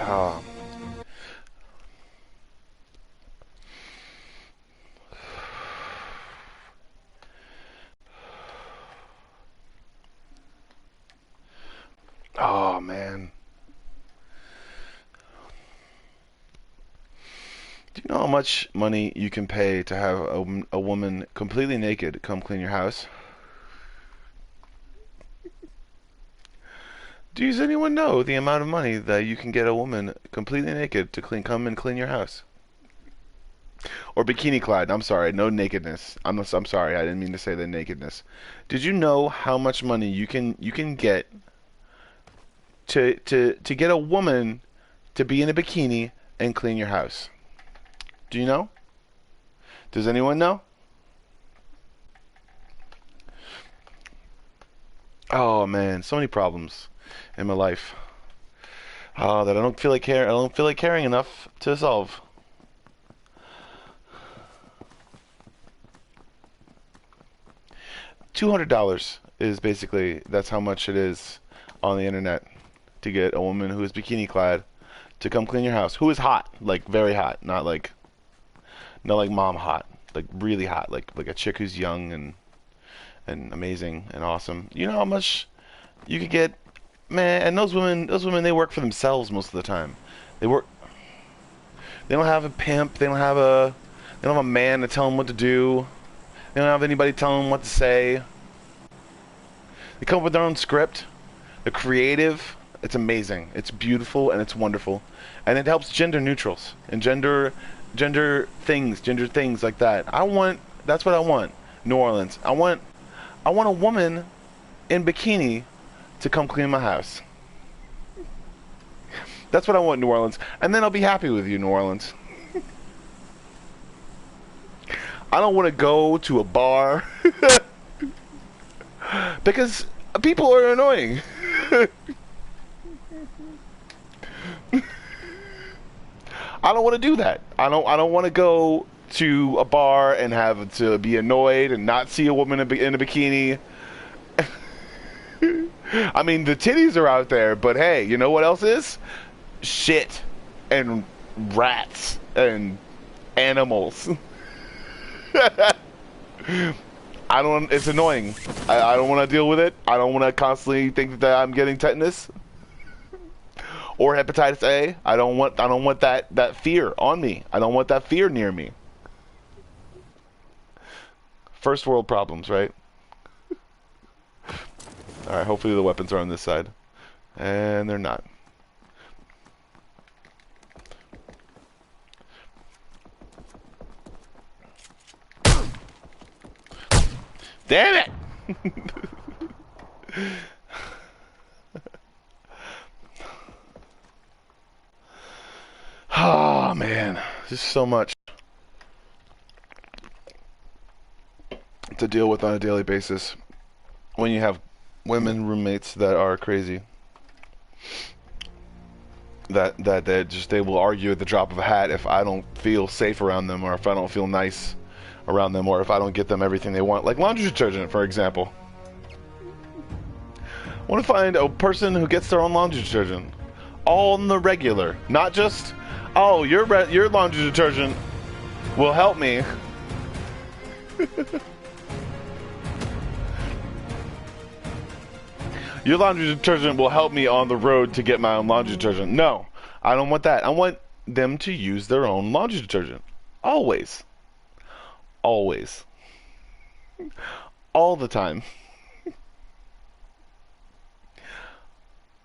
Oh, oh man. Do you know how much money you can pay to have a woman completely naked come clean your house? Does anyone know the amount of money that you can get a woman completely naked to come and clean your house? Or bikini clad. I'm sorry, no nakedness. I'm sorry, I didn't mean to say the nakedness. Did you know how much money you can get to get a woman to be in a bikini and clean your house? Do you know? Does anyone know? Oh man, so many problems in my life. That I don't feel like care. I don't feel like caring enough to solve. $200 is basically that's how much it is on the internet to get a woman who is bikini clad to come clean your house. Who is hot, like very hot, not like mom hot, like really hot, like a chick who's young and amazing and awesome. You know how much you could get, man. And those women, they work for themselves most of the time. They work. They don't have a pimp. They don't have a man to tell them what to do. They don't have anybody telling them what to say. They come up with their own script. They're creative. It's amazing. It's beautiful and it's wonderful, and it helps gender neutrals and gender things like that. That's what I want. New Orleans. I want a woman in bikini to come clean my house. That's what I want, New Orleans. And then I'll be happy with you, New Orleans. I don't want to go to a bar because people are annoying. I don't want to do that. I don't want to go to a bar and have to be annoyed and not see a woman in a bikini. I mean, the titties are out there, but hey, you know what else is? Shit and rats and animals. I don't. It's annoying. I don't want to deal with it. I don't want to constantly think that I'm getting tetanus or hepatitis A. I don't want. I don't want that fear on me. I don't want that fear near me. First world problems, right? All right. Hopefully the weapons are on this side, and they're not. Damn it! Oh man, just so much to deal with on a daily basis when you have women roommates that are crazy. They will argue at the drop of a hat if I don't feel safe around them, or if I don't feel nice around them, or if I don't get them everything they want, like laundry detergent, for example. I want to find a person who gets their own laundry detergent, all on the regular, not just, oh, your laundry detergent will help me. Your laundry detergent will help me on the road to get my own laundry detergent. No, I don't want that. I want them to use their own laundry detergent. Always. Always. All the time.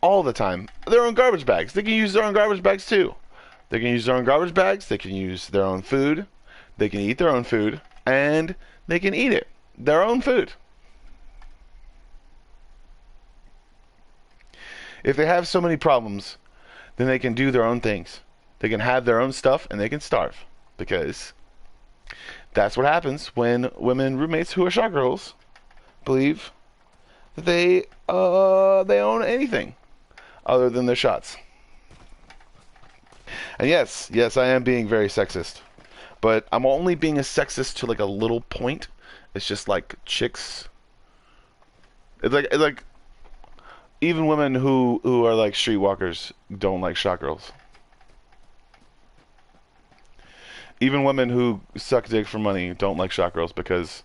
All the time. Their own garbage bags. They can use their own garbage bags too. They can use their own garbage bags. They can use their own food. They can eat their own food. And they can eat it. Their own food. If they have so many problems, then they can do their own things. They can have their own stuff and they can starve. Because that's what happens when women roommates who are shot girls believe that they own anything other than their shots. And yes, I am being very sexist. But I'm only being a sexist to like a little point. It's just like chicks. It's like even women who are like streetwalkers don't like shot girls. Even women who suck dick for money don't like shot girls because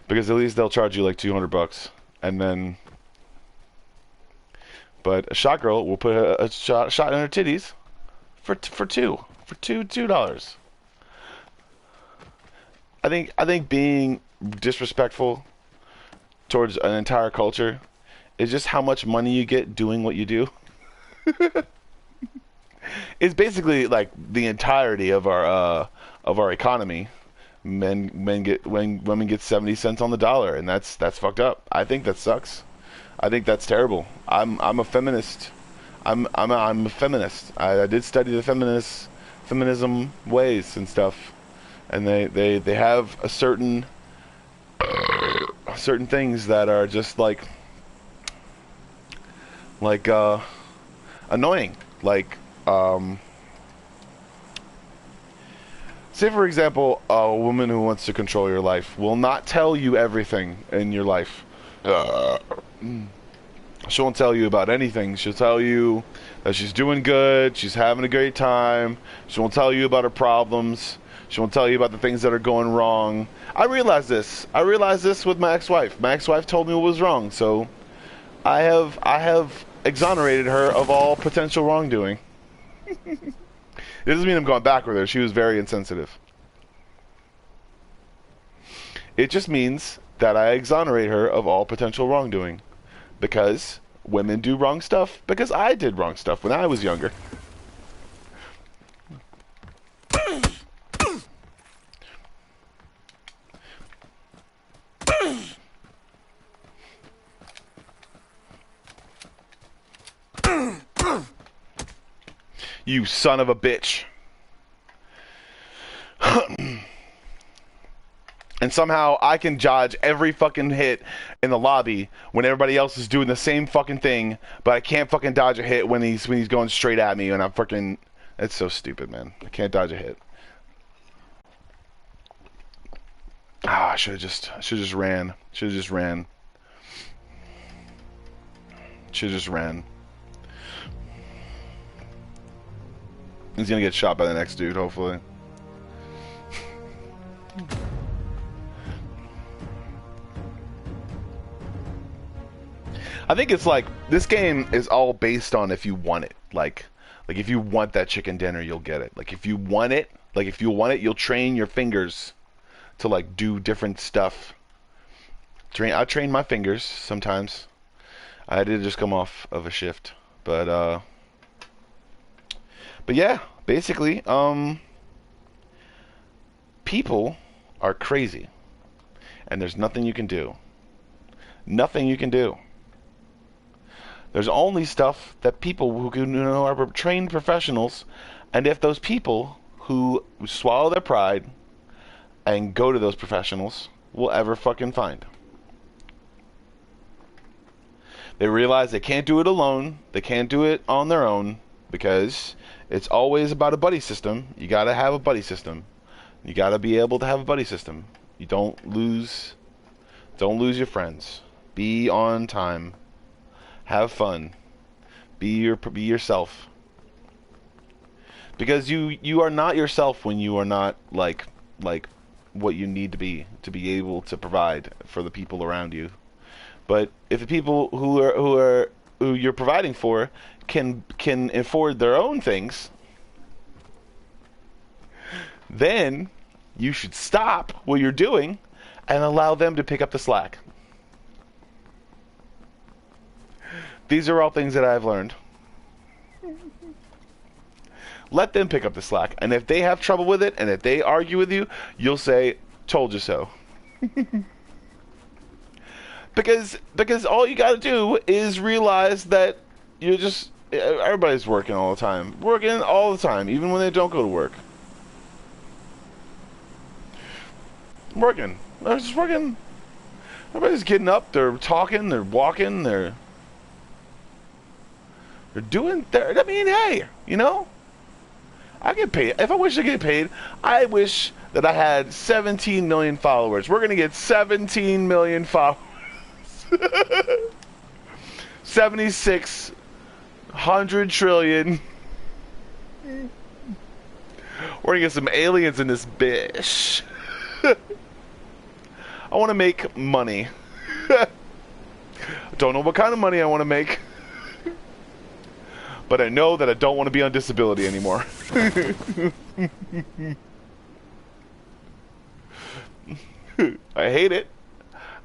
at least they'll charge you like $200, and then. But a shot girl will put a shot in her titties for $2. I think being disrespectful towards an entire culture is just how much money you get doing what you do. It's basically like the entirety of our economy. Women get 70 cents on the dollar, and that's fucked up. I think that sucks. I think that's terrible. I'm a feminist. I'm a feminist. I did study the feminism ways and stuff, and they have certain things that are just like annoying. Like say for example, a woman who wants to control your life will not tell you everything in your life. She won't tell you about anything. She'll tell you that she's doing good, she's having a great time. She won't tell you about her problems. She won't tell you about the things that are going wrong. I realized this with my ex-wife. My ex-wife told me what was wrong, so I have exonerated her of all potential wrongdoing. It doesn't mean I'm going back with her. She was very insensitive. It just means that I exonerate her of all potential wrongdoing. Because women do wrong stuff. Because I did wrong stuff when I was younger. You son of a bitch. And somehow I can dodge every fucking hit in the lobby when everybody else is doing the same fucking thing, but I can't fucking dodge a hit when he's going straight at me, and I'm fucking. It's so stupid, man. I can't dodge a hit. Ah, I should have just ran. Should have just ran. He's gonna get shot by the next dude, hopefully. I think it's like, this game is all based on if you want it. Like if you want that chicken dinner, you'll get it. Like if you want it, you'll train your fingers to like do different stuff. I train my fingers sometimes. I did just come off of a shift, but yeah, basically, people are crazy, and there's nothing you can do. Nothing you can do. There's only stuff that people who are trained professionals, and if those people who swallow their pride and go to those professionals will ever fucking find. They realize they can't do it alone. They can't do it on their own, because it's always about a buddy system. You gotta have a buddy system. You gotta be able to have a buddy system. You don't lose your friends. Be on time. Have fun. Be yourself. Because you are not yourself when you are not like what you need to be able to provide for the people around you. But if the people who you're providing for can afford their own things, then you should stop what you're doing and allow them to pick up the slack. These are all things that I've learned. Let them pick up the slack. And if they have trouble with it, and if they argue with you, you'll say, "Told you so." Because all you gotta do is realize that everybody's working all the time. Working all the time, even when they don't go to work. Working. They're just working. Everybody's getting up, they're talking, they're walking, they're doing, I mean, hey, I get paid. If I wish I get paid, I wish that I had 17 million followers. We're going to get 17 million followers. 7600 trillion. We're gonna get some aliens in this bitch. I want to make money. Don't know what kind of money I want to make. But I know that I don't want to be on disability anymore. I hate it.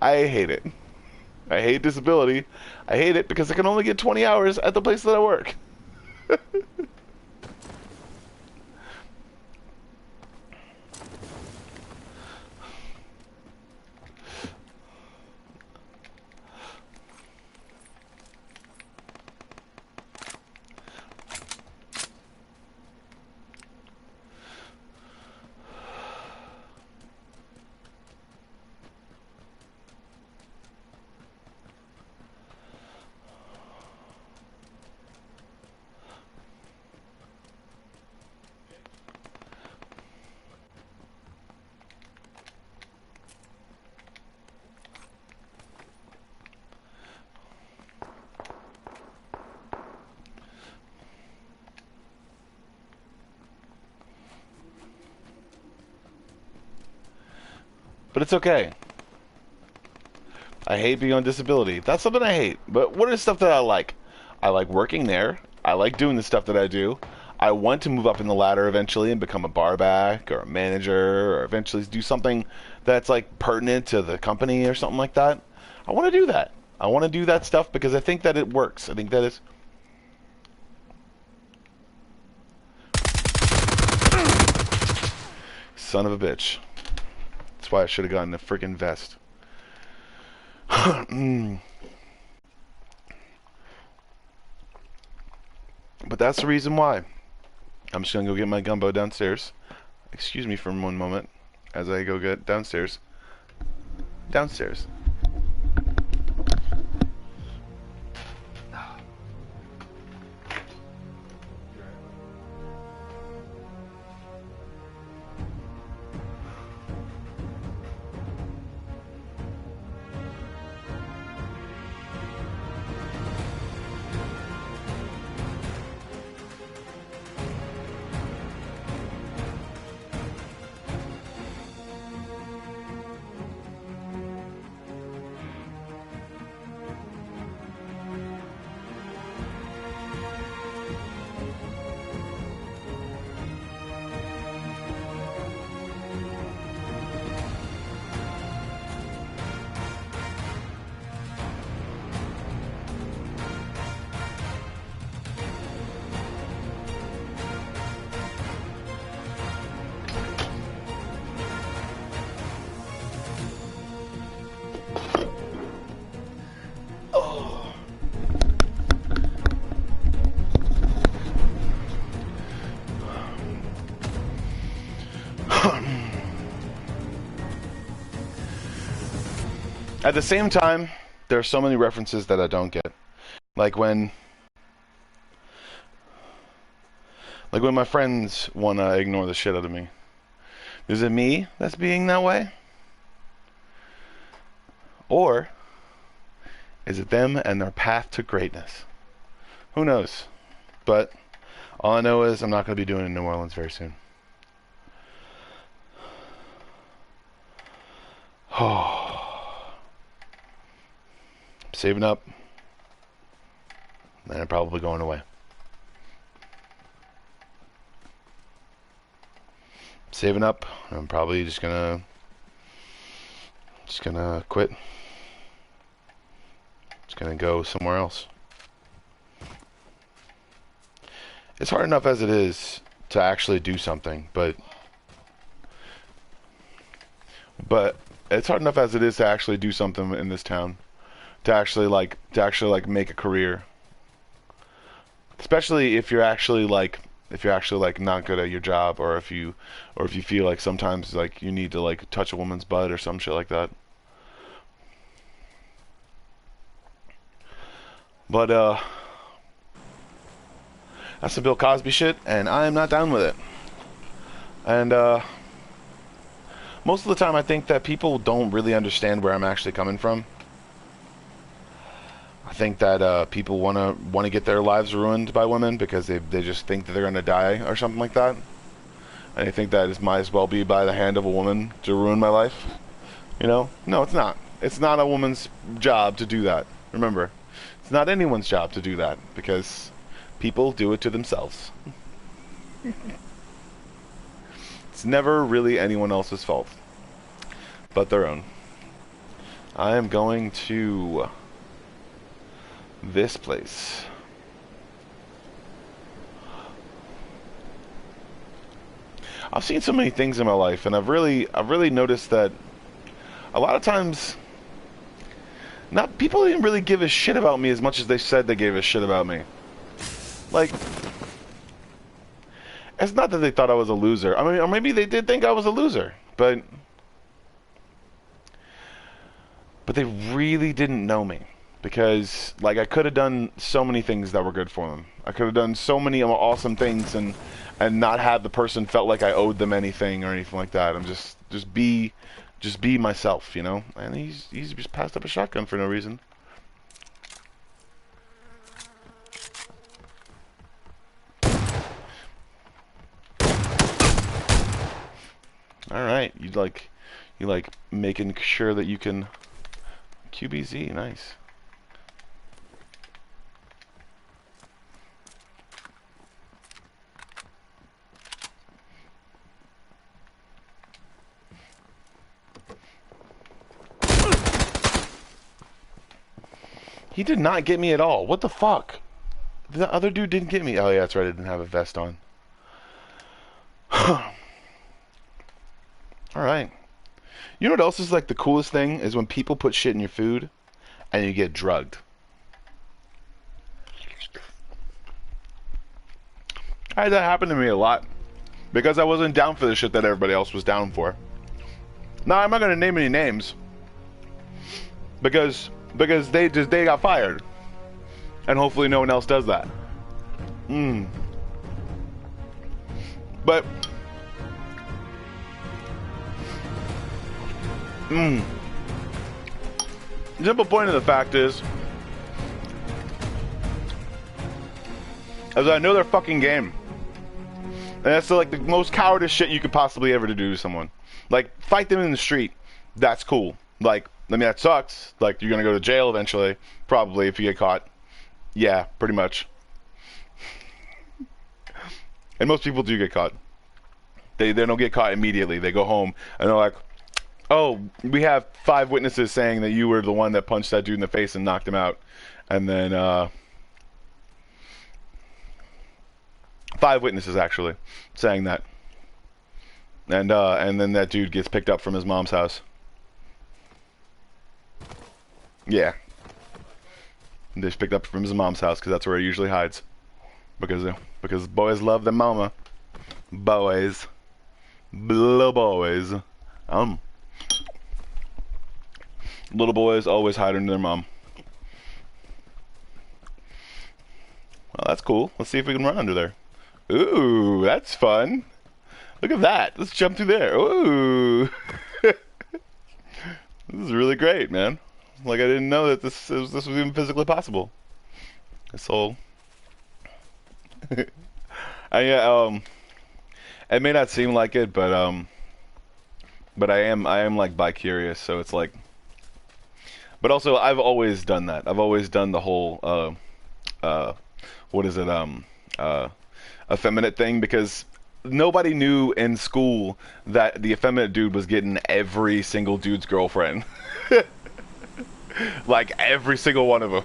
I hate it. I hate disability. I hate it because I can only get 20 hours at the place that I work. But it's okay. I hate being on disability. That's something I hate. But what is stuff that I like? I like working there. I like doing the stuff that I do. I want to move up in the ladder eventually and become a barback or a manager or eventually do something that's like pertinent to the company or something like that. I want to do that. I want to do that stuff because I think that it works. I think that it's... Son of a bitch. That's why I should have gotten a freaking vest. But that's the reason why. I'm just gonna go get my gumbo downstairs. Excuse me for one moment as I go get downstairs. Downstairs. At the same time, there are so many references that I don't get. Like when my friends want to ignore the shit out of me. Is it me that's being that way? Or is it them and their path to greatness? Who knows? But all I know is I'm not going to be doing it in New Orleans very soon. Oh. Saving up, and I'm probably going away. Saving up, I'm probably just gonna quit. Just gonna go somewhere else. It's hard enough as it is to actually do something, but it's hard enough as it is to actually do something in this town. To actually make a career, especially if you're actually not good at your job, or if you feel like sometimes like you need to like touch a woman's butt or some shit like that. But that's some Bill Cosby shit, and I am not down with it. And most of the time, I think that people don't really understand where I'm actually coming from. I think that people want to get their lives ruined by women because they just think that they're going to die or something like that. And I think that it might as well be by the hand of a woman to ruin my life. You know? No, it's not. It's not a woman's job to do that. Remember, it's not anyone's job to do that because people do it to themselves. It's never really anyone else's fault but their own. I am going to this place. I've seen so many things in my life, and I've really noticed that a lot of times, people didn't really give a shit about me as much as they said they gave a shit about me. Like, it's not that they thought I was a loser. I mean, or maybe they did think I was a loser, but they really didn't know me. Because, like, I could have done so many things that were good for them. I could have done so many awesome things and not have the person felt like I owed them anything or anything like that. I'm just be myself, you know? And he's just passed up a shotgun for no reason. Alright, you like making sure that you can QBZ, nice. He did not get me at all. What the fuck? The other dude didn't get me. Oh yeah, that's right, I didn't have a vest on. Alright. You know what else is like the coolest thing? Is when people put shit in your food and you get drugged. I had that happen to me a lot. Because I wasn't down for the shit that everybody else was down for. Now, I'm not going to name any names. Because they got fired. And hopefully no one else does that. But the simple point of the fact is I know their fucking game. And that's like the most cowardice shit you could possibly ever do to someone. Like, fight them in the street. That's cool. Like, I mean, that sucks. Like, you're gonna go to jail eventually. Probably, if you get caught. Yeah, pretty much. And most people do get caught. They don't get caught immediately. They go home, and they're like, oh, we have 5 witnesses saying that you were the one that punched that dude in the face and knocked him out. And then, 5 witnesses, actually, saying that. And then that dude gets picked up from his mom's house. Yeah. They just picked up from his mom's house, because that's where he usually hides. Because boys love their mama. Boys. Little boys. Little boys always hide under their mom. Well, that's cool. Let's see if we can run under there. Ooh, that's fun. Look at that. Let's jump through there. Ooh. This is really great, man. Like, I didn't know that this was even physically possible. This whole... it may not seem like it, but I am like bi-curious, so it's like... But also, I've always done that. I've always done the whole, what is it, effeminate thing, because nobody knew in school that the effeminate dude was getting every single dude's girlfriend. Like, every single one of them.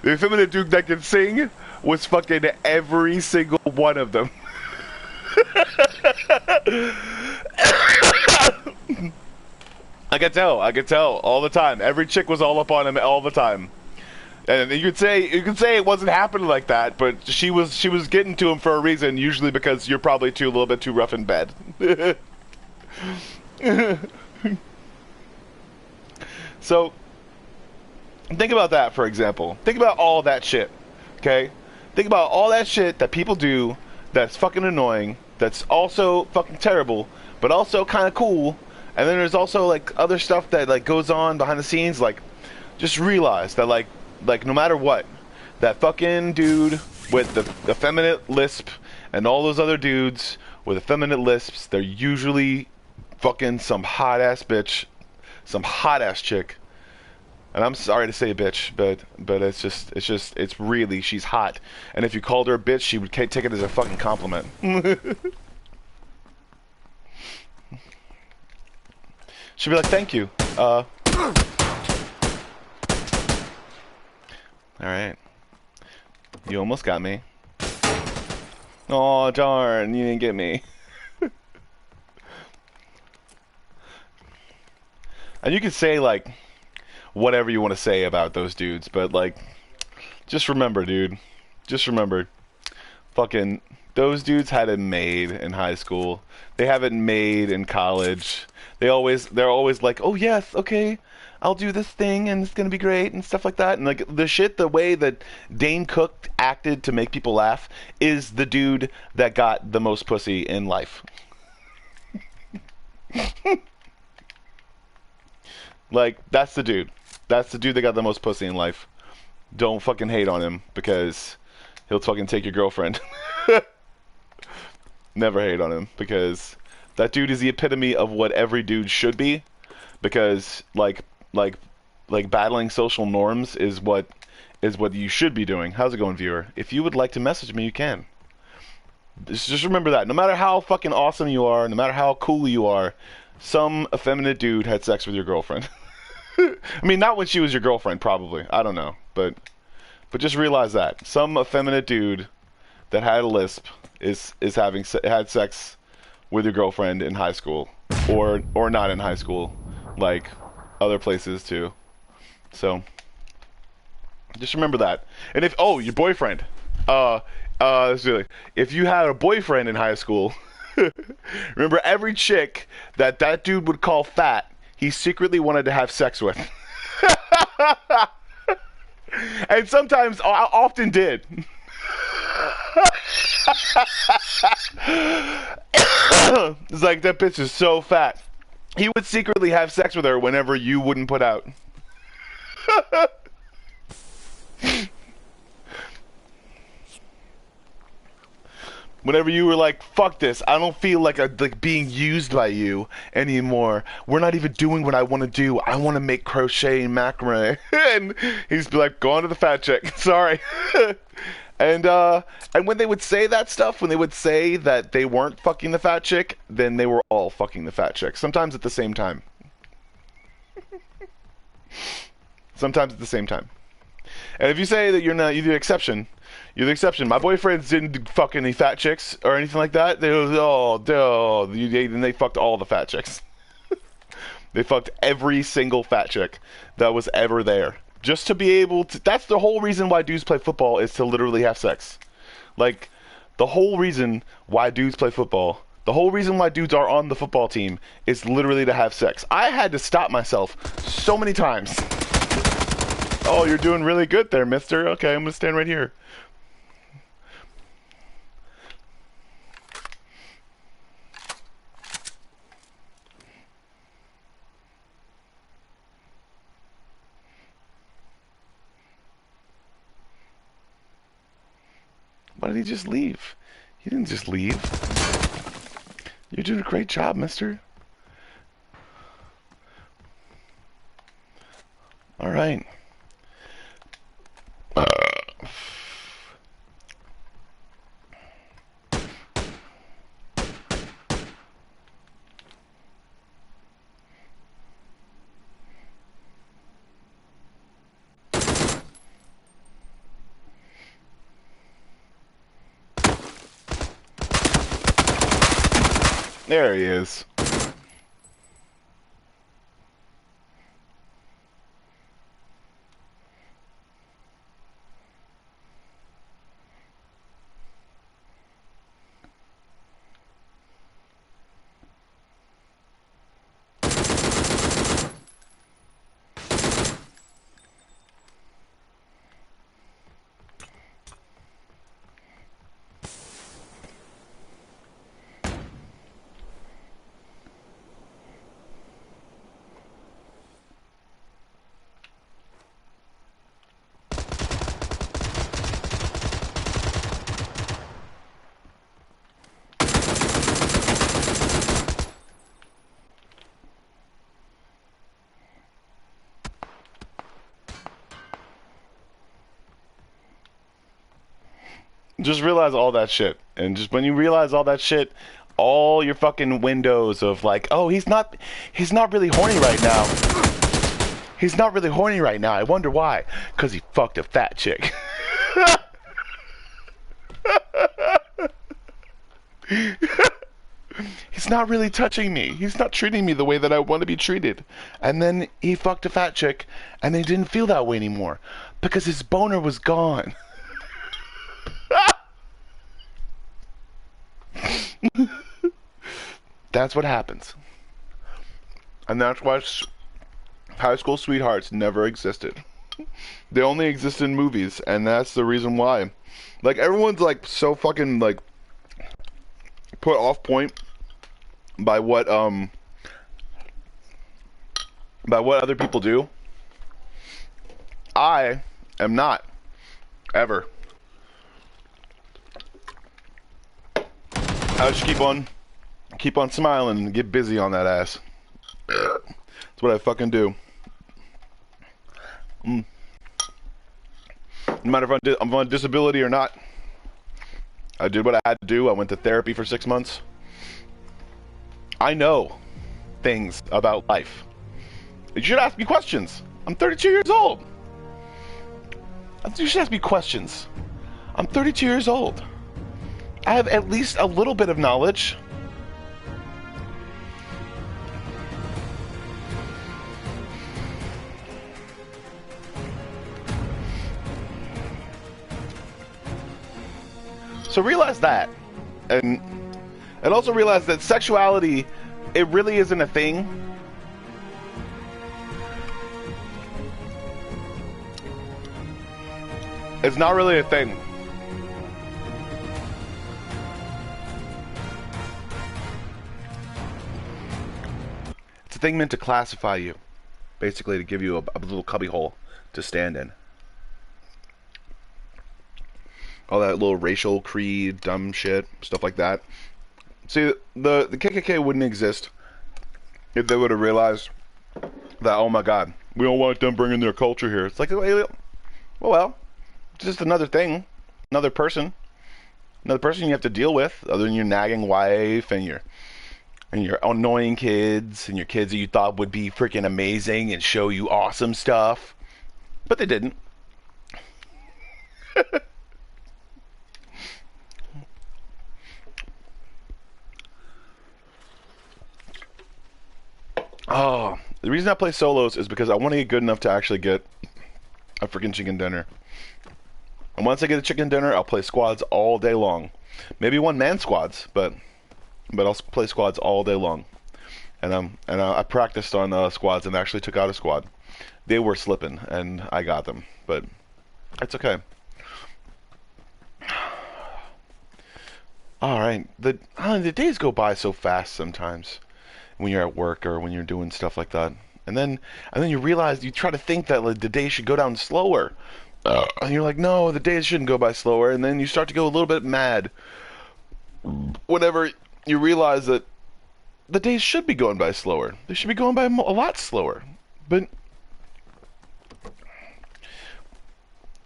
The effeminate dude that can sing was fucking every single one of them. I could tell all the time. Every chick was all up on him all the time. And you could say it wasn't happening like that, but she was getting to him for a reason, usually because you're probably a little bit too rough in bed. So think about that, for example. Think about all that shit. Okay? Think about all that shit that people do that's fucking annoying, that's also fucking terrible, but also kind of cool. And then there's also like other stuff that like goes on behind the scenes. Like, just realize that like no matter what, that fucking dude with the effeminate lisp and all those other dudes with effeminate lisps. They're usually fucking some hot ass bitch, some hot ass chick. And I'm sorry to say bitch, but it's really, she's hot. And if you called her a bitch, she would take it as a fucking compliment. She'd be like, thank you. Alright. You almost got me. Oh darn, you didn't get me. And you can say, like, whatever you want to say about those dudes, but, like, just remember, dude. Just remember. Fucking, those dudes had it made in high school. They have it made in college. They're always like, oh yes, okay, I'll do this thing and it's gonna be great and stuff like that. And like the way that Dane Cook acted to make people laugh is the dude that got the most pussy in life. Like, that's the dude. That's the dude that got the most pussy in life. Don't fucking hate on him because he'll fucking take your girlfriend. Never hate on him because that dude is the epitome of what every dude should be. Because like battling social norms is what you should be doing. How's it going, viewer? If you would like to message me, you can. Just remember that. No matter how fucking awesome you are, no matter how cool you are, some effeminate dude had sex with your girlfriend. I mean, not when she was your girlfriend, probably. I don't know, but just realize that some effeminate dude that had a lisp had sex with your girlfriend in high school, or not in high school, like other places too. So just remember that. And if your boyfriend, if you had a boyfriend in high school, remember every chick that dude would call fat, he secretly wanted to have sex with. And sometimes, often did. It's like, that bitch is so fat. He would secretly have sex with her whenever you wouldn't put out. Whenever you were like, fuck this, I don't feel like I'm like being used by you anymore. We're not even doing what I want to do. I want to make crochet and macrame. And he's be like, go on to the fat chick. Sorry. And when they would say that stuff, when they would say that they weren't fucking the fat chick, then they were all fucking the fat chick. Sometimes at the same time. Sometimes at the same time. And if you say that you're the exception, you're the exception. My boyfriends didn't fuck any fat chicks or anything like that. They they fucked all the fat chicks. They fucked every single fat chick that was ever there. Just to be able to... That's the whole reason why dudes play football, is to literally have sex. Like, the whole reason why dudes play football, the whole reason why dudes are on the football team is literally to have sex. I had to stop myself so many times. Oh, you're doing really good there, mister. Okay, I'm gonna stand right here. Why did he just leave? He didn't just leave. You're doing a great job, mister. All right. There he is. Just realize all that shit. And just when you realize all that shit, all your fucking windows of like, oh, he's not really horny right now. He's not really horny right now. I wonder why. Because he fucked a fat chick. He's not really touching me. He's not treating me the way that I want to be treated. And then he fucked a fat chick, and he didn't feel that way anymore. Because his boner was gone. That's what happens. And that's why high school sweethearts never existed. They only exist in movies, and that's the reason why. Like, everyone's like so fucking like put off point by what other people do. I am not, ever. I just keep on smiling and get busy on that ass. That's what I fucking do. No matter if I'm on disability or not. I did what I had to do. I went to therapy for 6 months. I know things about life. You should ask me questions. I'm 32 years old. You should ask me questions. I'm 32 years old. I have at least a little bit of knowledge. So realize that, and also realize that sexuality, it really isn't a thing. It's not really a thing. It's a thing meant to classify you, basically to give you a little cubbyhole to stand in. All that little racial creed, dumb shit, stuff like that. See, the KKK wouldn't exist if they would have realized that, oh my god, we don't want them bringing their culture here. It's like, well, it's just another thing, another person you have to deal with, other than your nagging wife and your annoying kids and your kids that you thought would be freaking amazing and show you awesome stuff, but they didn't. Oh, the reason I play solos is because I want to get good enough to actually get a freaking chicken dinner. And once I get a chicken dinner, I'll play squads all day long. Maybe one-man squads, but I'll play squads all day long. And I practiced on squads and actually took out a squad. They were slipping, and I got them, but it's okay. All right, the days go by so fast sometimes when you're at work or when you're doing stuff like that, and then you realize, you try to think that like, the day should go down slower, and you're like, no, the days shouldn't go by slower, and then you start to go a little bit mad whenever you realize that the days should be going by slower. They should be going by a lot slower, but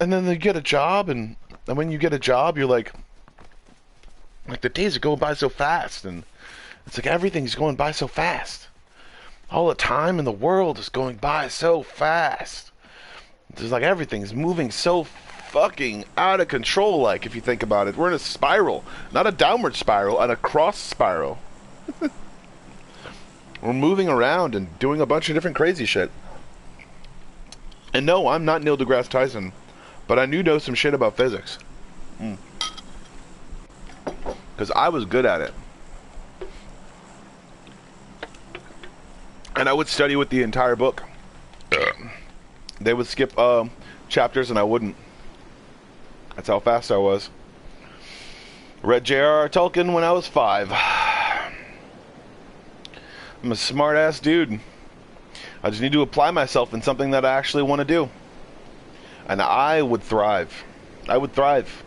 and then you get a job, and when you get a job, you're like the days are going by so fast, and it's like everything's going by so fast. All the time in the world is going by so fast. It's like everything's moving so fucking out of control, like, if you think about it. We're in a spiral. Not a downward spiral, and a cross spiral. We're moving around and doing a bunch of different crazy shit. And no, I'm not Neil deGrasse Tyson, but I do know some shit about physics. Because I was good at it. And I would study with the entire book. They would skip chapters and I wouldn't. That's how fast I was. Read J.R.R. Tolkien when I was 5. I'm a smart ass dude. I just need to apply myself in something that I actually want to do. And I would thrive. I would thrive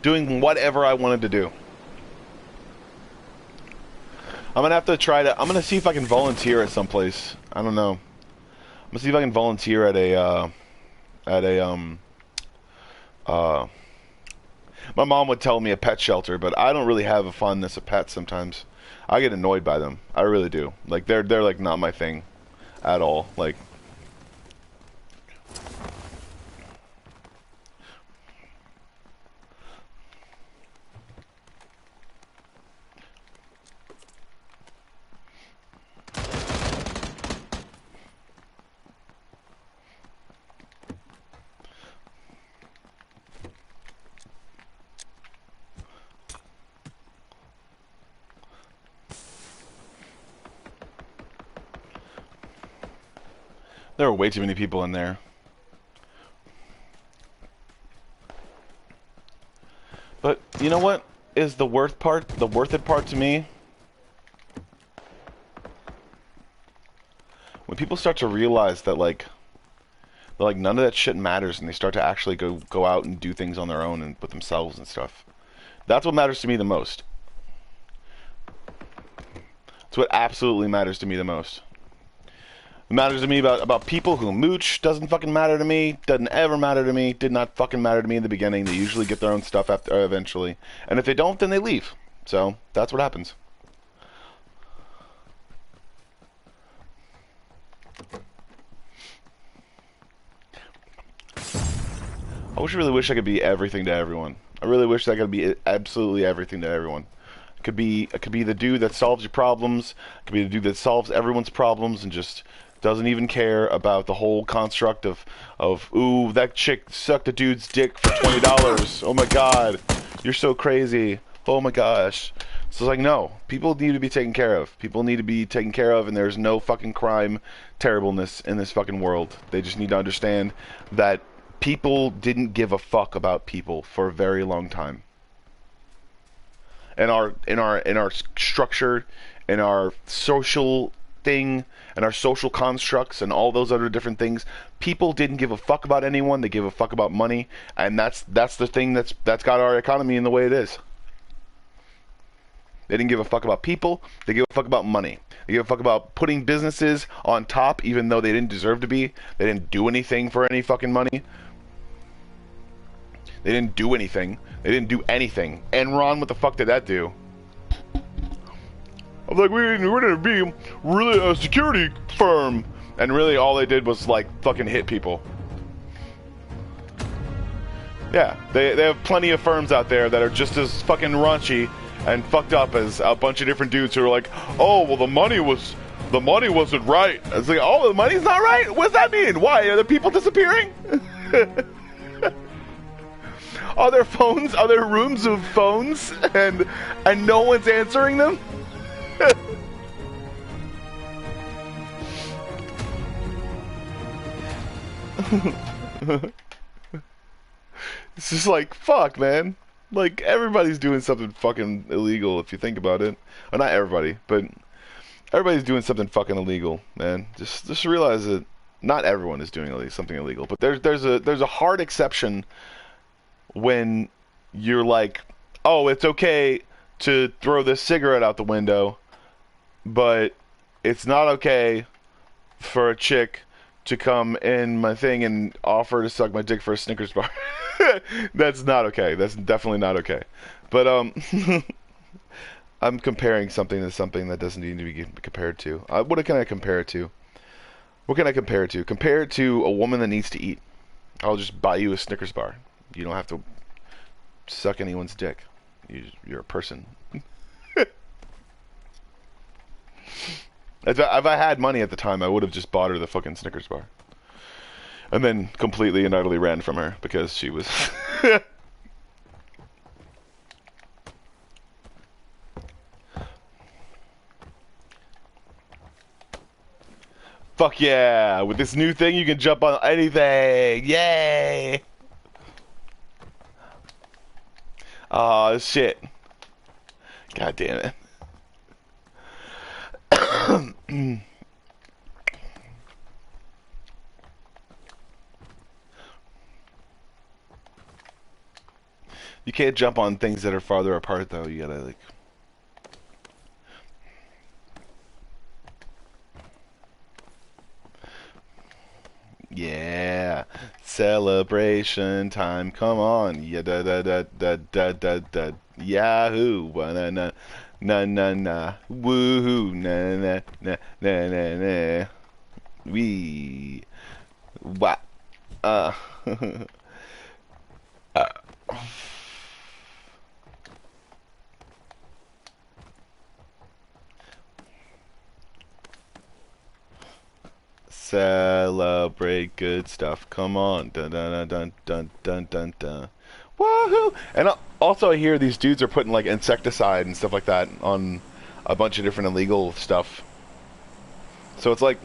doing whatever I wanted to do. I'm gonna have to try to. I'm gonna see if I can volunteer at some place. I don't know. I'm gonna see if I can volunteer at a My mom would tell me a pet shelter, but I don't really have a fondness of pets sometimes. I get annoyed by them. I really do. Like they're like not my thing at all. Like there are way too many people in there. But you know what is the worth part? The worth it part to me? When people start to realize that like none of that shit matters, and they start to actually go out and do things on their own and with themselves and stuff. That's what matters to me the most. That's what absolutely matters to me the most. It matters to me about people who mooch. Doesn't fucking matter to me. Doesn't ever matter to me. Did not fucking matter to me in the beginning. They usually get their own stuff after, eventually. And if they don't, then they leave. So, that's what happens. I really wish I could be everything to everyone. I really wish I could be absolutely everything to everyone. I could be the dude that solves your problems. I could be the dude that solves everyone's problems and just doesn't even care about the whole construct of ooh, that chick sucked a dude's dick for $20. Oh my god, you're so crazy. Oh my gosh. So it's like, no, people need to be taken care of. People need to be taken care of, and there's no fucking crime, terribleness in this fucking world. They just need to understand that people didn't give a fuck about people for a very long time. In our structure, in our social thing, and our social constructs, and all those other different things, people didn't give a fuck about anyone. They gave a fuck about money, and that's the thing that's got our economy in the way it is. They didn't give a fuck about people. They gave a fuck about money. They gave a fuck about putting businesses on top, even though they didn't deserve to be. They didn't do anything for any fucking money. They didn't do anything. They didn't do anything. Enron, what the fuck did that do? I'm like, we're gonna be really a security firm, and really all they did was like fucking hit people. Yeah, they have plenty of firms out there that are just as fucking raunchy and fucked up as a bunch of different dudes who are like, oh well, the money wasn't right. It's like, oh, the money's not right. What does that mean? Why are the people disappearing? Are there phones? Are there rooms of phones and no one's answering them? It's just like, fuck, man. Like, everybody's doing something fucking illegal if you think about it. Well, not everybody, but everybody's doing something fucking illegal, man. Just realize that not everyone is doing something illegal, but there's a hard exception when you're like, oh, it's okay to throw this cigarette out the window, but it's not okay for a chick to come in my thing and offer to suck my dick for a Snickers bar. That's not okay. That's definitely not okay. But I'm comparing something to something that doesn't need to be compared to. What can I compare it to? What can I compare it to? Compare it to a woman that needs to eat. I'll just buy you a Snickers bar. You don't have to suck anyone's dick. You're a person. If I had money at the time, I would have just bought her the fucking Snickers bar. And then completely and utterly ran from her because she was... Fuck yeah! With this new thing, you can jump on anything! Yay! Aw, shit. God damn it. You can't jump on things that are farther apart, though. You gotta, like... Yeah. Celebration time. Come on. Yeah, da da da da da da da. Yahoo. Na na na na na. Woohoo. Na na na na na na. We. What? Uh. uh. Celebrate good stuff. Come on. Dun dun dun dun dun dun dun. Woohoo! And also, I hear these dudes are putting like insecticide and stuff like that on a bunch of different illegal stuff. So it's like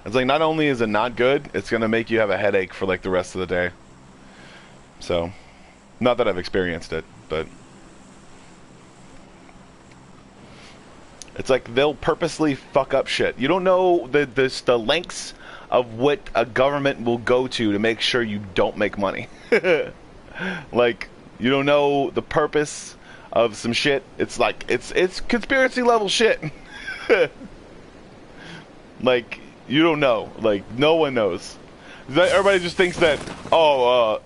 not only is it not good, it's gonna make you have a headache for like the rest of the day. So, not that I've experienced it, but it's like they'll purposely fuck up shit. You don't know the lengths of what a government will go to make sure you don't make money. Like, you don't know the purpose of some shit. It's like it's conspiracy level shit. Like, you don't know. Like, no one knows. Everybody just thinks that,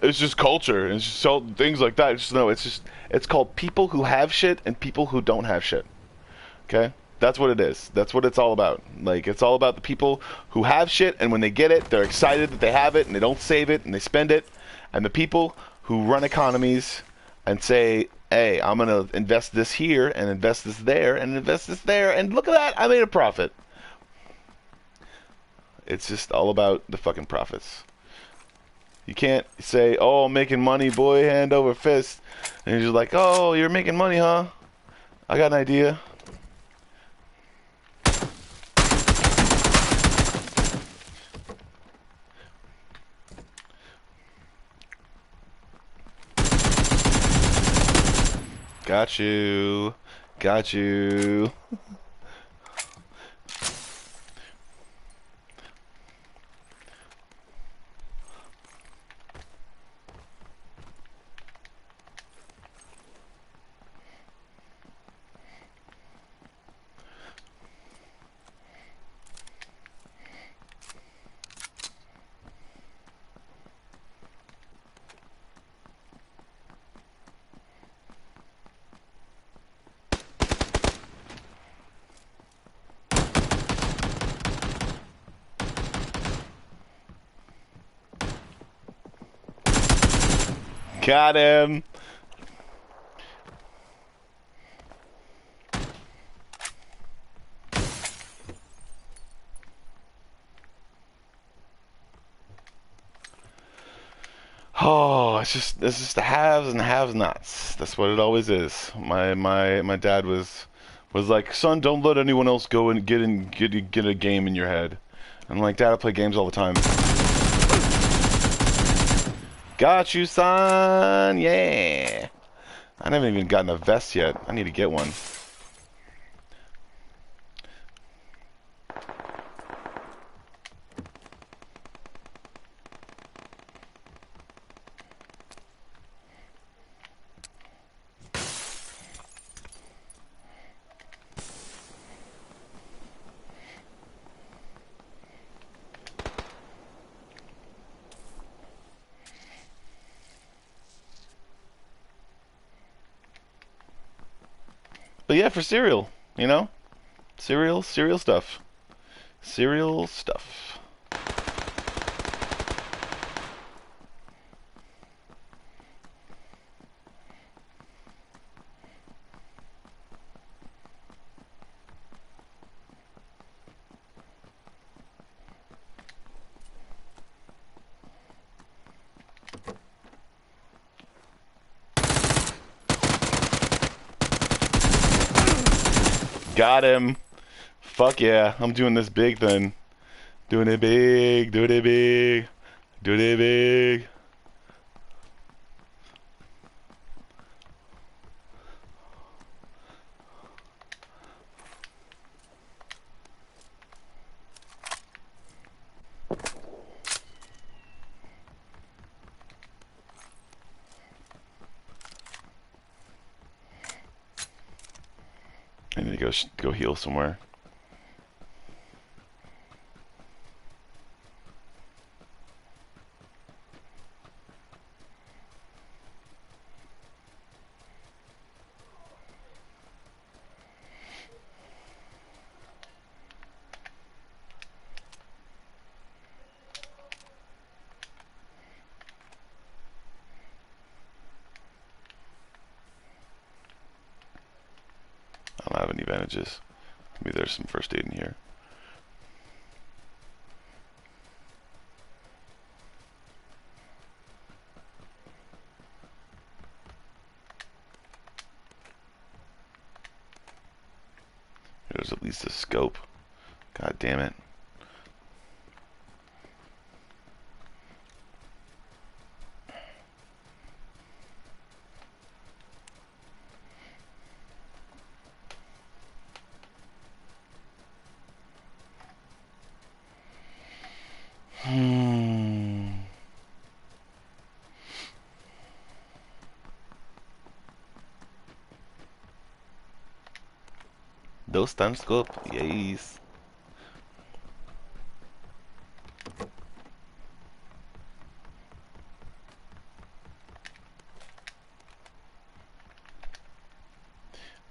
it's just culture and it's just so, things like that. No, it's called people who have shit and people who don't have shit. Okay? That's what it is. That's what it's all about. Like, it's all about the people who have shit, and when they get it, they're excited that they have it, and they don't save it, and they spend it. And the people who run economies and say, hey, I'm going to invest this here, and invest this there, and invest this there, and look at that, I made a profit. It's just all about the fucking profits. You can't say, oh, I'm making money, boy, hand over fist. And you're just like, oh, you're making money, huh? I got an idea. Got you. Got you. Got him. Oh, it's just the haves and the have-nots. That's what it always is. My dad was like, son, don't let anyone else go and get a game in your head. I'm like, Dad, I play games all the time. Got you, son. Yeah. I haven't even gotten a vest yet. I need to get one. But yeah, for cereal, you know? Cereal stuff. Cereal stuff. Got him. Fuck yeah. I'm doing this big then. Doing it big. Doing it big. Doing it big. I need to go heal somewhere. have any bandages. Maybe there's some first aid in here. There's at least a scope. God damn it. Those time scope, yes.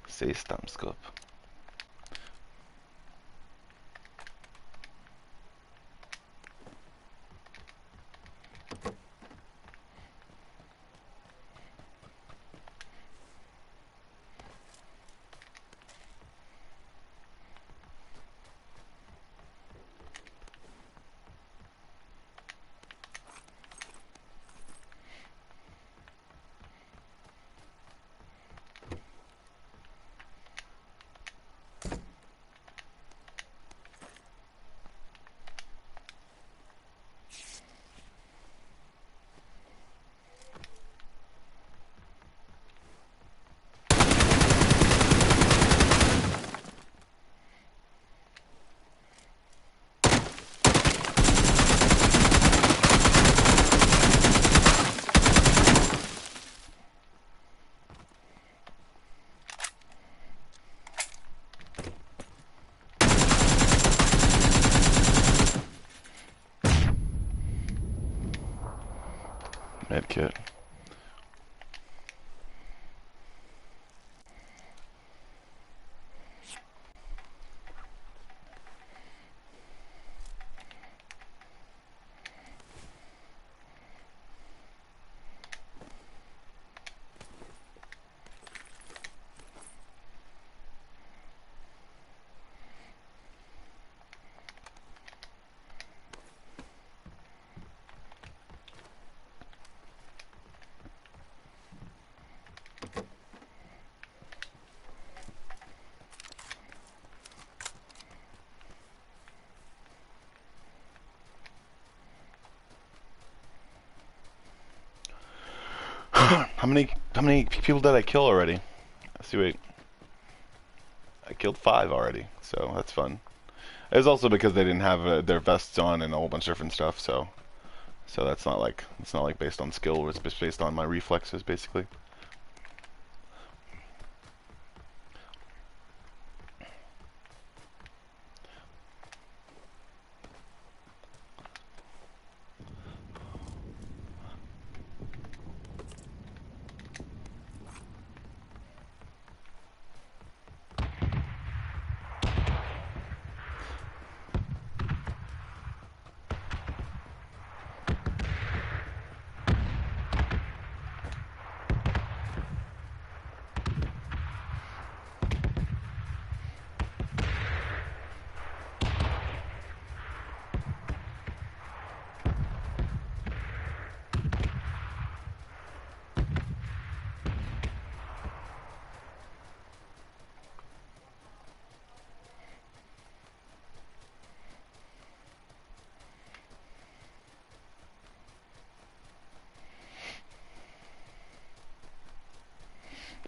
Say stamp scope. Medkit. How many people did I kill already? Let's see, wait. I killed 5 already, so that's fun. It was also because they didn't have their vests on and a whole bunch of different stuff, so that's not like, it's not like based on skill, it's just based on my reflexes basically.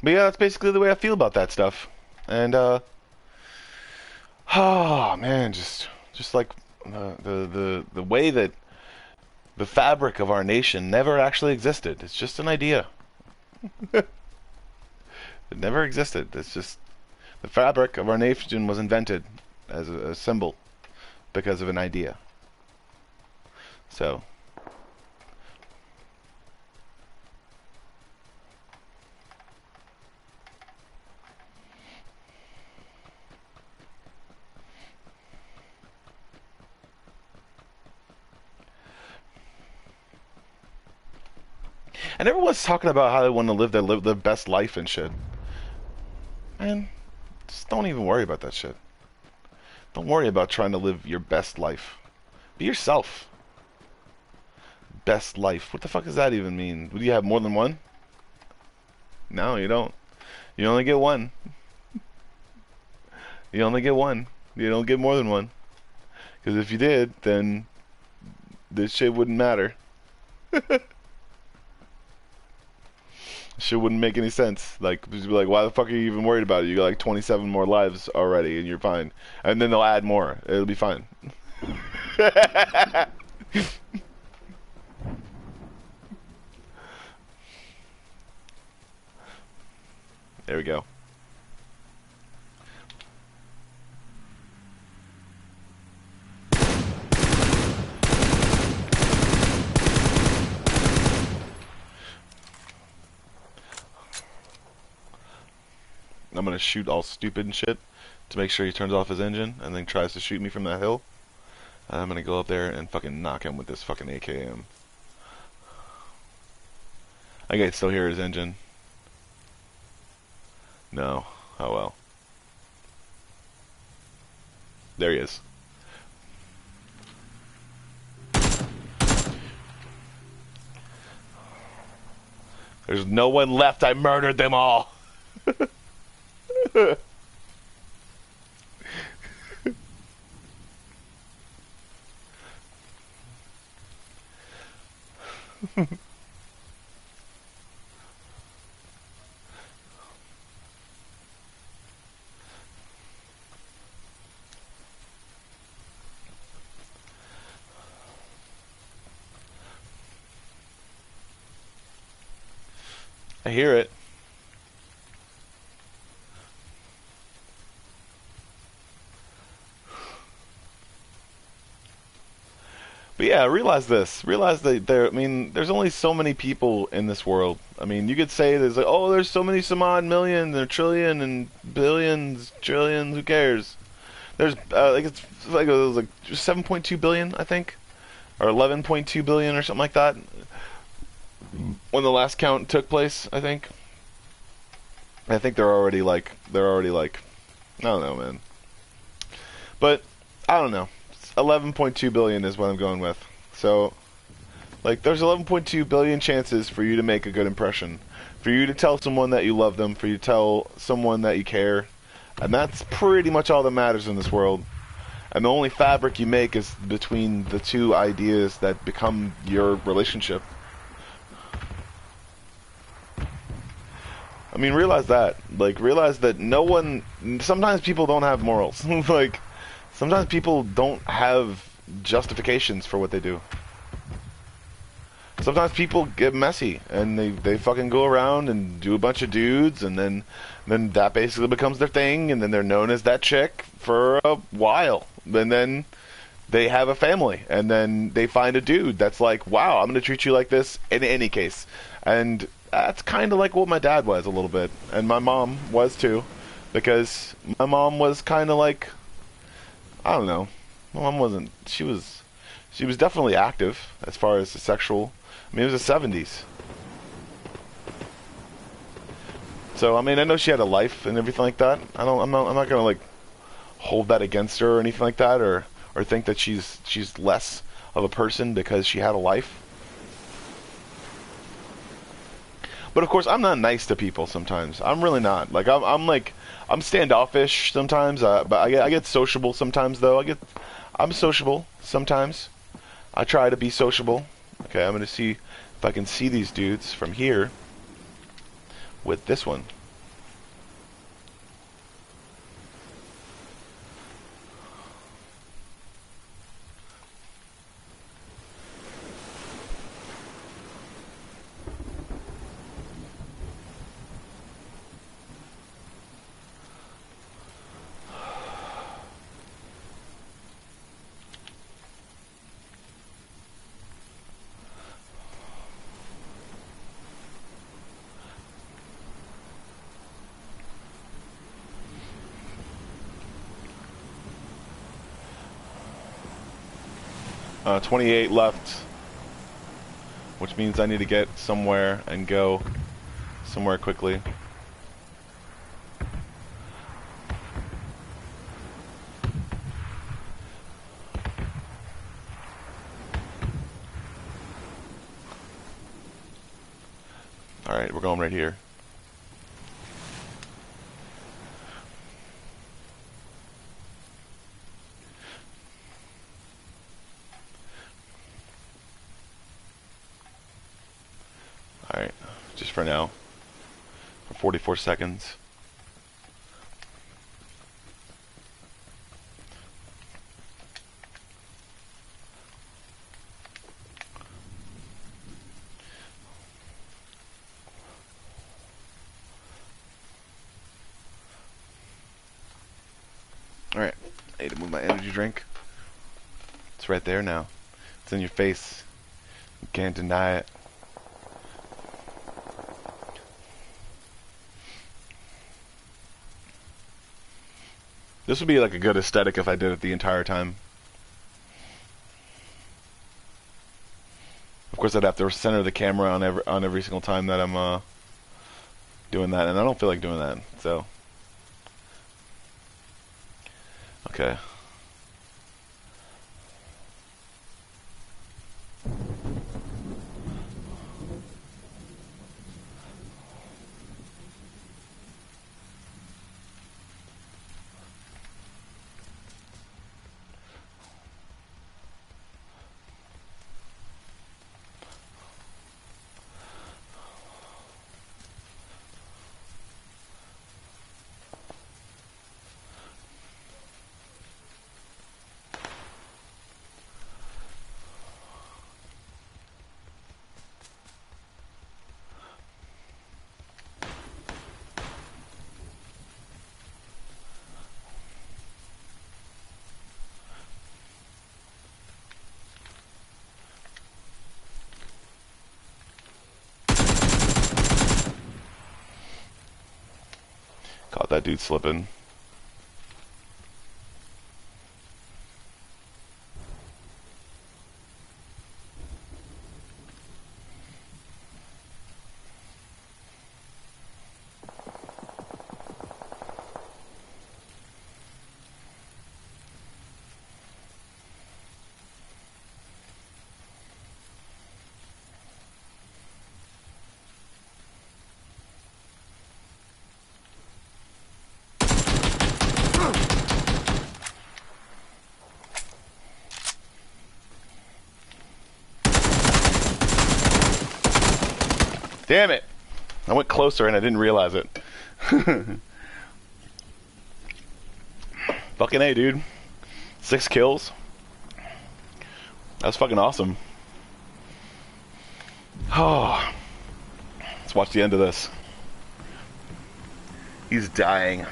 But yeah, that's basically the way I feel about that stuff. And oh man, just like the way that the fabric of our nation never actually existed. It's just an idea. It never existed. It's just the fabric of our nation was invented as a symbol because of an idea. So and everyone's talking about how they want to live their best life and shit. Man, Just don't even worry about that shit. Don't worry about trying to live your best life. Be yourself. Best life. What the fuck does that even mean? Do you have more than one? No, you don't. You only get one. You only get one. You don't get more than one. Because if you did, then this shit wouldn't matter. Shit wouldn't make any sense. Like, just be like, why the fuck are you even worried about it? You got like 27 more lives already, and you're fine. And then they'll add more. It'll be fine. There we go. I'm gonna shoot all stupid and shit to make sure he turns off his engine and then tries to shoot me from that hill. And I'm gonna go up there and fucking knock him with this fucking AKM. I can still hear his engine. No. Oh well. There he is. There's no one left. I murdered them all. I hear it. But yeah, realize this. Realize that there's only so many people in this world. I mean, you could say there's like, oh, there's so many some odd millions and trillion and billions, trillions, who cares? There's it was like 7.2 billion, I think, or 11.2 billion or something like that when the last count took place, I think. I think they're already like I don't know, man. But I don't know. 11.2 billion is what I'm going with. So, like, there's 11.2 billion chances for you to make a good impression, for you to tell someone that you love them, for you to tell someone that you care, and that's pretty much all that matters in this world. And the only fabric you make is between the two ideas that become your relationship. I mean, realize that. Like, realize that sometimes people don't have morals. Like, sometimes people don't have justifications for what they do. Sometimes people get messy and they fucking go around and do a bunch of dudes, and then that basically becomes their thing, and then they're known as that chick for a while. And then they have a family, and then they find a dude that's like, wow, I'm going to treat you like this in any case. And that's kind of like what my dad was a little bit, and my mom was too, because my mom was kind of like, I don't know, my mom wasn't, she was definitely active as far as the sexual. I mean, it was the 70s. So, I mean, I know she had a life and everything like that. I'm not gonna like hold that against her or anything like that, or think that she's less of a person because she had a life. But of course, I'm not nice to people sometimes. I'm really not. Like, I'm standoffish sometimes. But I get sociable sometimes, though. I'm sociable sometimes. I try to be sociable. Okay, I'm gonna see if I can see these dudes from here with this one. Uh, 28 left, which means I need to get somewhere and go somewhere quickly. Alright, we're going right here. Alright, just for now. For 44 seconds. Alright, I need to move my energy drink. It's right there now. It's in your face. You can't deny it. This would be like a good aesthetic if I did it the entire time. Of course, I'd have to center the camera on every single time that I'm doing that, and I don't feel like doing that. So, okay. Caught that dude slipping. Damn it! I went closer and I didn't realize it. Fucking A, dude. 6 kills. That was fucking awesome. Oh. Let's watch the end of this. He's dying.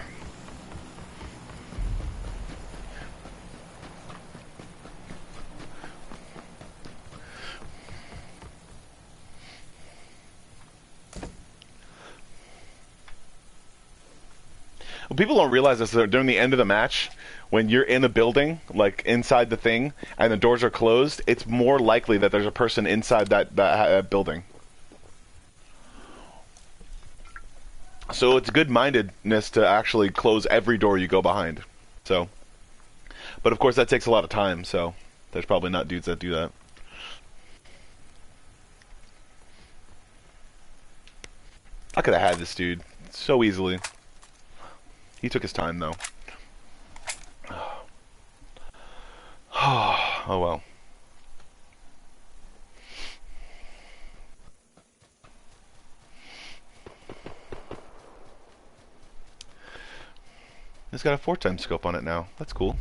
Well, people don't realize this during the end of the match, when you're in a building, like inside the thing, and the doors are closed, it's more likely that there's a person inside that building. So it's good-mindedness to actually close every door you go behind. So, but of course that takes a lot of time, so there's probably not dudes that do that. I could have had this dude so easily. He took his time, though. Oh, well. It's got a 4x scope on it now. That's cool.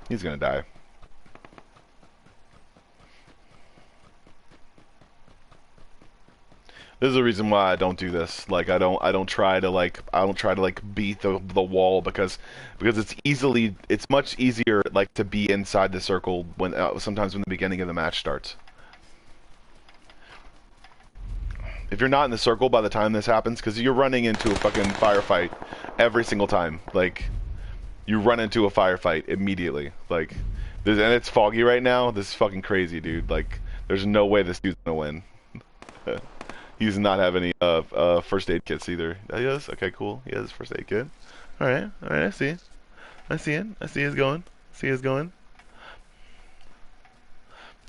He's gonna die. This is the reason why I don't do this. Like I don't try to beat the wall because it's much easier like to be inside the circle when sometimes when the beginning of the match starts. If you're not in the circle by the time this happens, because you're running into a fucking firefight every single time. Like you run into a firefight immediately. Like and it's foggy right now. This is fucking crazy, dude. Like there's no way this dude's gonna win. He does not have any first aid kits either. He does? Okay, cool. He has his first aid kit. Alright, I see. I see it. I see it's going. See it's going.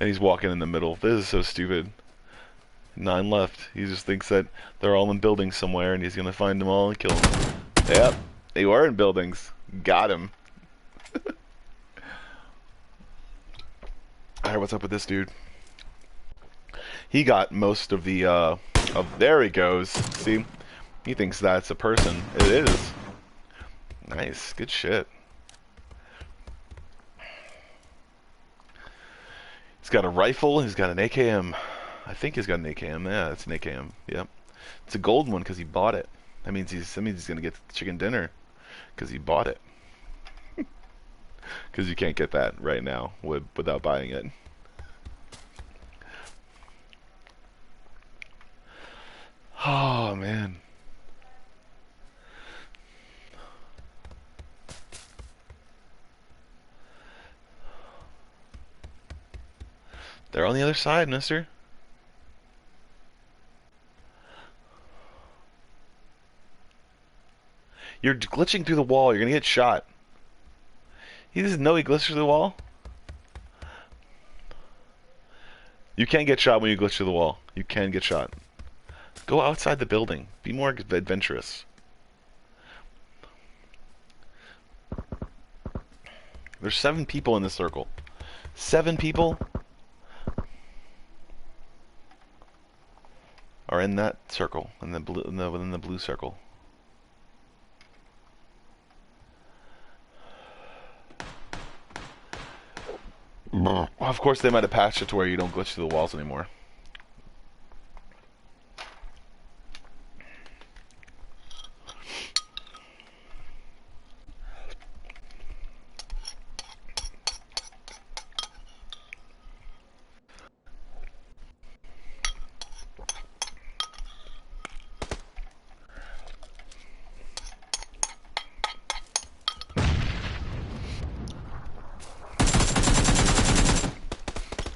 And he's walking in the middle. This is so stupid. 9 left. He just thinks that they're all in buildings somewhere, and he's gonna find them all and kill them. Yep, they were in buildings. Got him. Alright, what's up with this dude? He got most of the, there he goes. See? He thinks that's a person. It is. Nice. Good shit. He's got a rifle. He's got an AKM. I think he's got an AKM. Yeah, it's an AKM. Yep. It's a golden one because he bought it. That means he's gonna get chicken dinner because he bought it. Because you can't get that right now without buying it. Oh man. They're on the other side, mister. You're glitching through the wall. You're gonna get shot. He doesn't know he glitched through the wall. You can get shot when you glitch through the wall. You can get shot. Go outside the building. Be more adventurous. There's 7 people in this circle. 7 people are in that circle, in the blue, within the blue circle. Of course, they might have patched it to where you don't glitch through the walls anymore.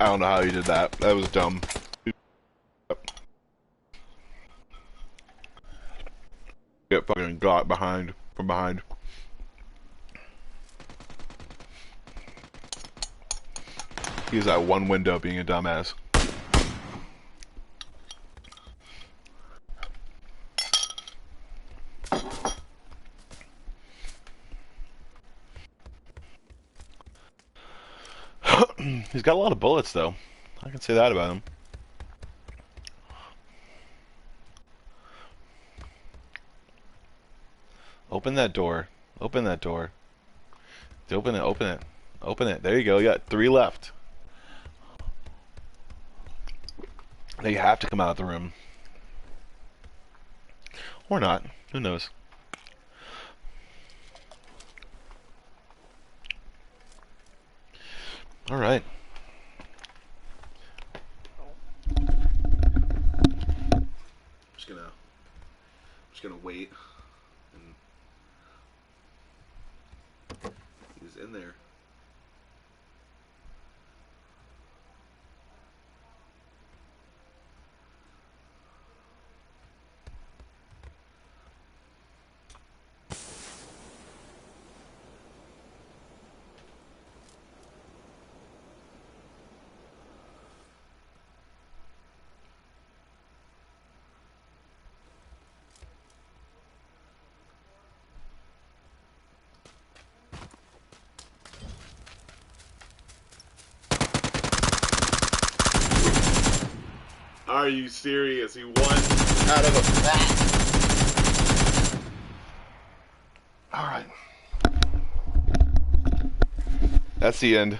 I don't know how you did that. That was dumb. Get fucking got from behind. He's at one window being a dumbass. He's got a lot of bullets, though. I can say that about him. Open that door. Open that door. Open it, open it. Open it. There you go. You got 3 left. Now you have to come out of the room. Or not. Who knows? Alright. I'm just gonna wait. And he's in there. Are you serious? He won out of a bat. Alright. That's the end.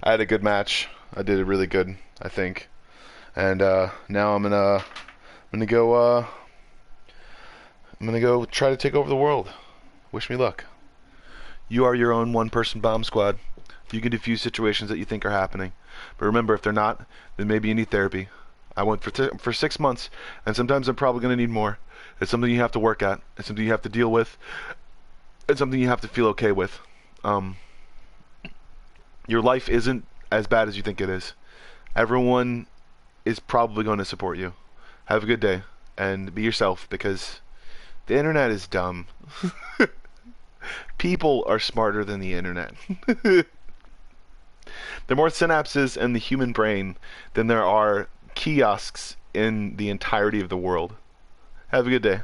I had a good match. I did it really good, I think. And now I'm gonna go try to take over the world. Wish me luck. You are your own one-person bomb squad. You can defuse situations that you think are happening. But remember, if they're not, then maybe you need therapy. I went for 6 months, and sometimes I'm probably going to need more. It's something you have to work at. It's something you have to deal with. It's something you have to feel okay with. Your life isn't as bad as you think it is. Everyone is probably going to support you. Have a good day, and be yourself, because the internet is dumb. People are smarter than the internet. There are more synapses in the human brain than there are kiosks in the entirety of the world. Have a good day.